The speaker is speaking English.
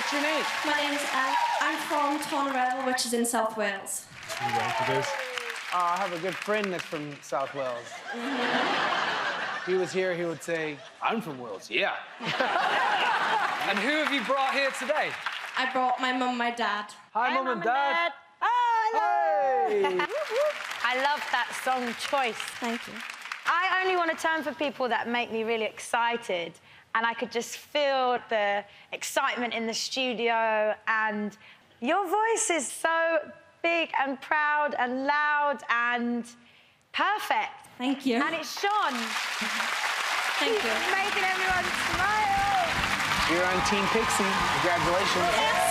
What's your name? My name's Anne. I'm from Tonarel, which is in South Wales. I have a good friend that's from South Wales. If he was here, he would say, I'm from Wales, yeah. And who have you brought here today? I brought my mum, my dad. Hi, Mum and Dad. Hey! I love that song choice. Thank you. I only want to turn for people that make me really excited, and I could just feel the excitement in the studio, and your voice is so big and proud and loud and perfect. Thank you. And it's Sean. Thank you. Making everyone smile. You're on Team Pixie. Congratulations. Yes.